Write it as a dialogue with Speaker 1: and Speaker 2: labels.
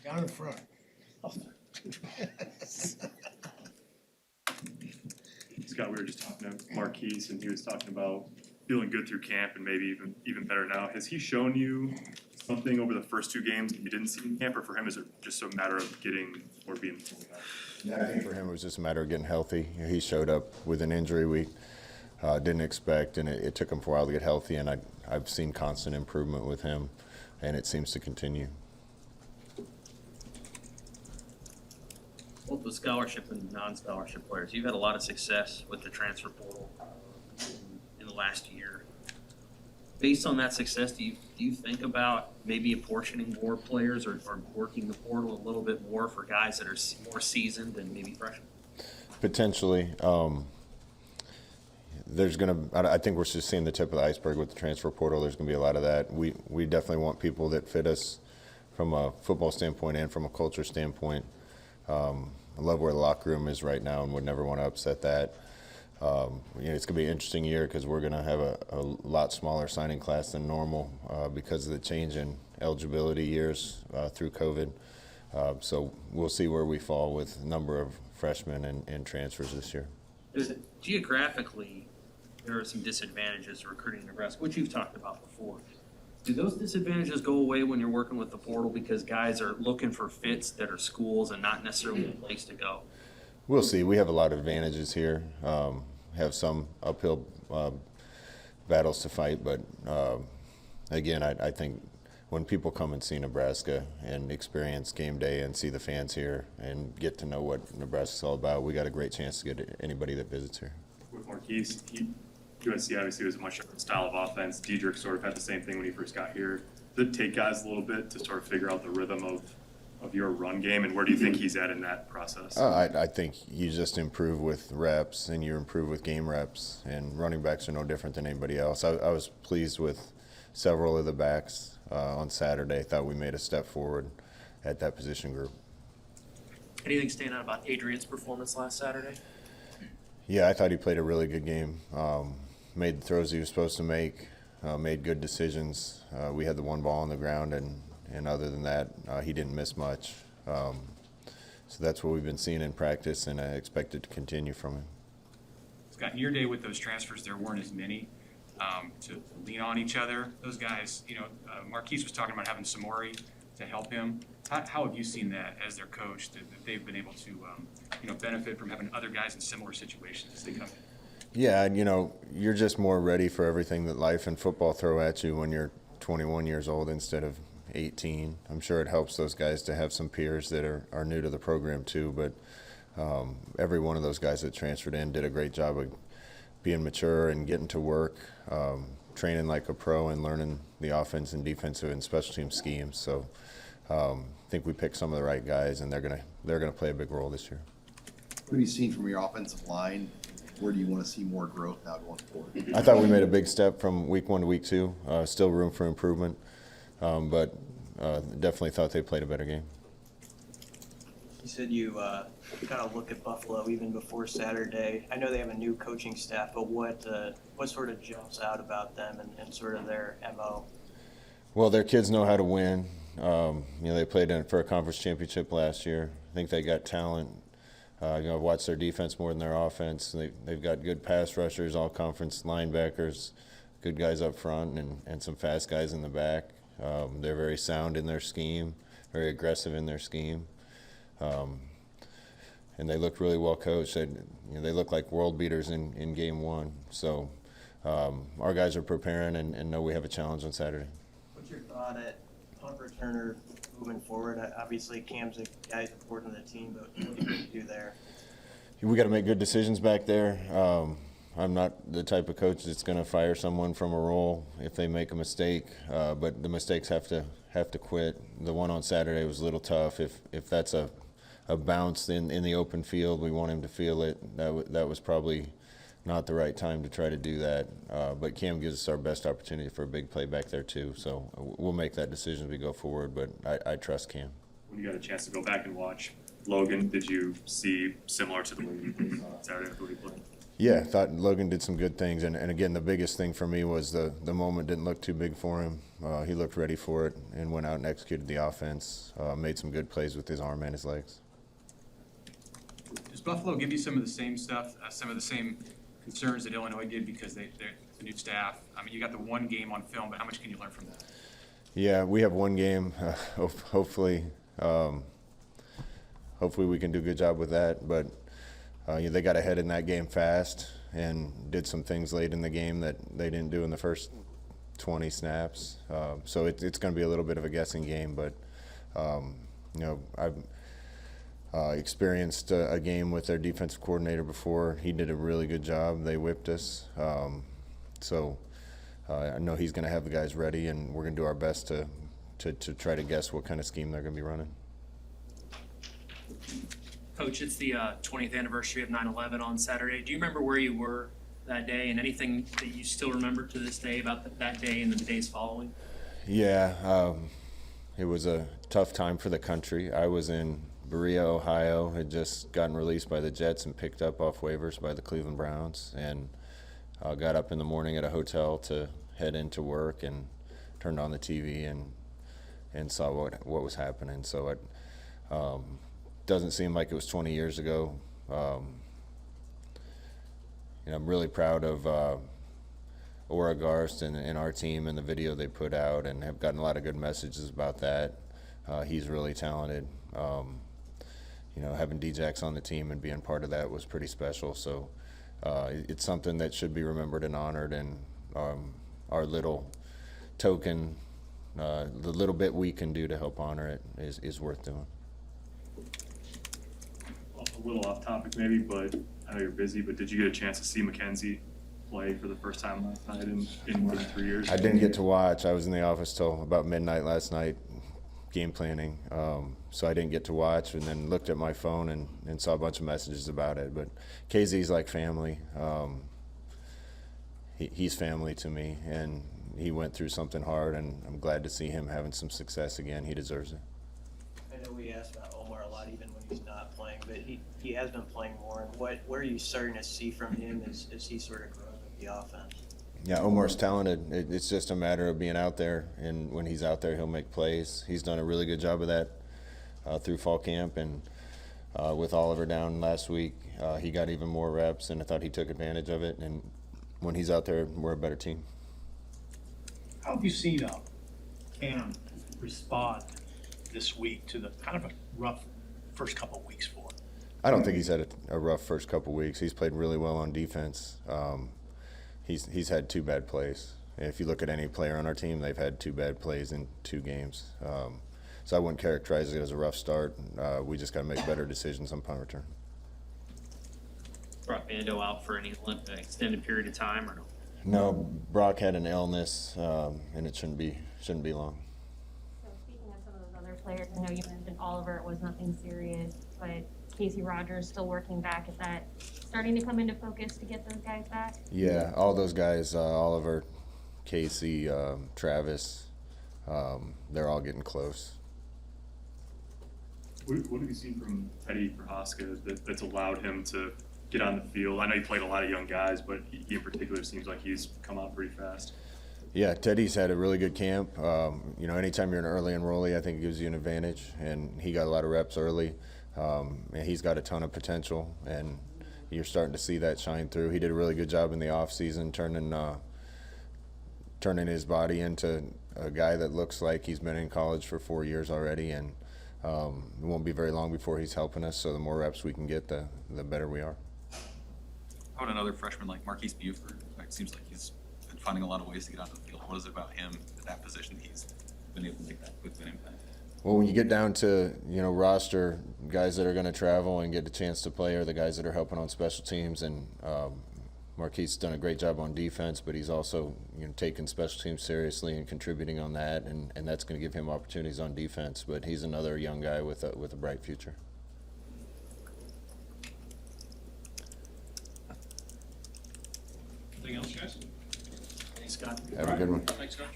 Speaker 1: Down in front.
Speaker 2: Scott, we were just talking to Marquise, and he was talking about feeling good through camp and maybe even better now. Has he shown you something over the first two games that you didn't see in camp, or for him is it just a matter of getting or being fully healthy?
Speaker 3: Yeah, I think for him it was just a matter of getting healthy. He showed up with an injury we didn't expect, and it took him for a while to get healthy, and I've seen constant improvement with him, and it seems to continue.
Speaker 4: Both the scholarship and non-scholarship players, you've had a lot of success with the transfer portal in the last year. Based on that success, do you think about maybe apportioning more players or working the portal a little bit more for guys that are more seasoned than maybe freshmen?
Speaker 3: Potentially. I think we're just seeing the tip of the iceberg with the transfer portal. There's going to be a lot of that. We definitely want people that fit us from a football standpoint and from a culture standpoint. I love where the locker room is right now and would never want to upset that. It's going to be an interesting year because we're going to have a lot smaller signing class than normal because of the change in eligibility years through COVID. So we'll see where we fall with a number of freshmen and transfers this year.
Speaker 4: Geographically, there are some disadvantages to recruiting in Nebraska, which you've talked about before. Do those disadvantages go away when you're working with the portal because guys are looking for fits that are schools and not necessarily a place to go?
Speaker 3: We'll see. We have a lot of advantages here. Have some uphill battles to fight, but again, I think when people come and see Nebraska and experience game day and see the fans here and get to know what Nebraska's all about, we got a great chance to get anybody that visits here.
Speaker 2: With Marquise, USC obviously was a much different style of offense. Diedrich sort of had the same thing when he first got here. Did it take guys a little bit to sort of figure out the rhythm of your run game, and where do you think he's at in that process?
Speaker 3: I think you just improve with reps and you improve with game reps, and running backs are no different than anybody else. I was pleased with several of the backs on Saturday. Thought we made a step forward at that position group.
Speaker 5: Anything stand out about Adrian's performance last Saturday?
Speaker 3: Yeah, I thought he played a really good game. Made the throws he was supposed to make, made good decisions. We had the one ball on the ground, and other than that, he didn't miss much. So that's what we've been seeing in practice, and I expect it to continue from him.
Speaker 6: Scott, in your day with those transfers, there weren't as many to lean on each other. Those guys, Marquise was talking about having Samori to help him. How have you seen that as their coach, that they've been able to benefit from having other guys in similar situations as they come in?
Speaker 3: Yeah, you're just more ready for everything that life and football throw at you when you're 21 years old instead of 18. I'm sure it helps those guys to have some peers that are new to the program too, but every one of those guys that transferred in did a great job of being mature and getting to work, training like a pro and learning the offense and defensive and special team schemes. So I think we picked some of the right guys, and they're gonna play a big role this year.
Speaker 7: What have you seen from your offensive line? Where do you want to see more growth now going forward?
Speaker 3: I thought we made a big step from week 1 to week 2. Still room for improvement, but definitely thought they played a better game.
Speaker 8: You said you kind of look at Buffalo even before Saturday. I know they have a new coaching staff, but what sort of jumps out about them and sort of their MO?
Speaker 3: Well, their kids know how to win. They played for a conference championship last year. I think they got talent. I've watched their defense more than their offense. They've got good pass rushers, all conference linebackers, good guys up front, and some fast guys in the back. They're very sound in their scheme, very aggressive in their scheme. And they look really well coached. They look like world beaters in game 1. So our guys are preparing and know we have a challenge on Saturday.
Speaker 8: What's your thought at punt returner moving forward? Obviously, Cam's a guy who's important to the team, but what do you do there?
Speaker 3: We got to make good decisions back there. I'm not the type of coach that's going to fire someone from a role if they make a mistake, but the mistakes have to quit. The one on Saturday was a little tough. If that's a bounce in the open field, we want him to feel it. That was probably not the right time to try to do that. But Cam gives us our best opportunity for a big play back there too. So we'll make that decision as we go forward, but I trust Cam.
Speaker 2: When you got a chance to go back and watch Logan, did you see similar to the way you saw Saturday after he played?
Speaker 3: Yeah, thought Logan did some good things, and again, the biggest thing for me was the moment didn't look too big for him. He looked ready for it and went out and executed the offense, made some good plays with his arm and his legs.
Speaker 6: Does Buffalo give you some of the same stuff, some of the same concerns that Illinois did because they're the new staff? I mean, you got the one game on film, but how much can you learn from that?
Speaker 3: Yeah, we have one game. Hopefully we can do a good job with that, but they got ahead in that game fast and did some things late in the game that they didn't do in the first 20 snaps. So it's going to be a little bit of a guessing game, but I've experienced a game with their defensive coordinator before. He did a really good job. They whipped us. I know he's going to have the guys ready, and we're going to do our best to try to guess what kind of scheme they're going to be running.
Speaker 5: Coach, it's the 20th anniversary of 9/11 on Saturday. Do you remember where you were that day and anything that you still remember to this day about that day and the days following?
Speaker 3: Yeah, it was a tough time for the country. I was in Berea, Ohio, had just gotten released by the Jets and picked up off waivers by the Cleveland Browns, and got up in the morning at a hotel to head into work and turned on the TV and saw what was happening. So it doesn't seem like it was 20 years ago. I'm really proud of Ora Garst and our team and the video they put out, and have gotten a lot of good messages about that. He's really talented. Having D-Jax on the team and being part of that was pretty special. So it's something that should be remembered and honored, and our little token, the little bit we can do to help honor it is worth doing.
Speaker 2: A little off topic maybe, but I know you're busy, but did you get a chance to see Mackenzie play for the first time last night in more than 3 years?
Speaker 3: I didn't get to watch. I was in the office till about midnight last night, game planning. So I didn't get to watch, and then looked at my phone and saw a bunch of messages about it. But KZ's like family. He's family to me, and he went through something hard, and I'm glad to see him having some success again. He deserves it.
Speaker 8: I know we asked about Omar a lot, even when he's not playing, but he has been playing more. And what are you starting to see from him as he sort of grows with the offense?
Speaker 3: Yeah, Omar's talented. It's just a matter of being out there, and when he's out there, he'll make plays. He's done a really good job of that through fall camp, and with Oliver down last week, he got even more reps, and I thought he took advantage of it. And when he's out there, we're a better team.
Speaker 1: How have you seen Cam respond this week to the kind of a rough first couple of weeks for him?
Speaker 3: I don't think he's had a rough first couple weeks. He's played really well on defense. He's had 2 bad plays. If you look at any player on our team, they've had 2 bad plays in 2 games. So I wouldn't characterize it as a rough start. We just got to make better decisions on punt return.
Speaker 4: Brought Bando out for any extended period of time or no?
Speaker 3: No, Brock had an illness, and it shouldn't be long.
Speaker 9: So speaking of some of those other players, I know you mentioned Oliver, it was nothing serious, but Casey Rogers still working back. Is that starting to come into focus to get those guys back?
Speaker 3: Yeah, all those guys, Oliver, Casey, Travis, they're all getting close.
Speaker 2: What have you seen from Teddy Prohaska that's allowed him to get on the field? I know he played a lot of young guys, but he in particular seems like he's come out pretty fast.
Speaker 3: Yeah, Teddy's had a really good camp. Anytime you're an early enrollee, I think it gives you an advantage, and he got a lot of reps early. And he's got a ton of potential, and you're starting to see that shine through. He did a really good job in the offseason turning his body into a guy that looks like he's been in college for 4 years already, and it won't be very long before he's helping us. So the more reps we can get, the better we are.
Speaker 10: How about another freshman like Marquise Buford? It seems like he's been finding a lot of ways to get onto the field. What is it about him at that position that he's been able to make that quick an impact?
Speaker 3: Well, when you get down to, roster, guys that are going to travel and get a chance to play are the guys that are helping on special teams. And Marquise has done a great job on defense, but he's also taking special teams seriously and contributing on that, and that's going to give him opportunities on defense. But he's another young guy with a bright future.
Speaker 1: Anything else, guys?
Speaker 5: Thanks, Scott.
Speaker 3: Have a good one.
Speaker 1: Thanks, Coach.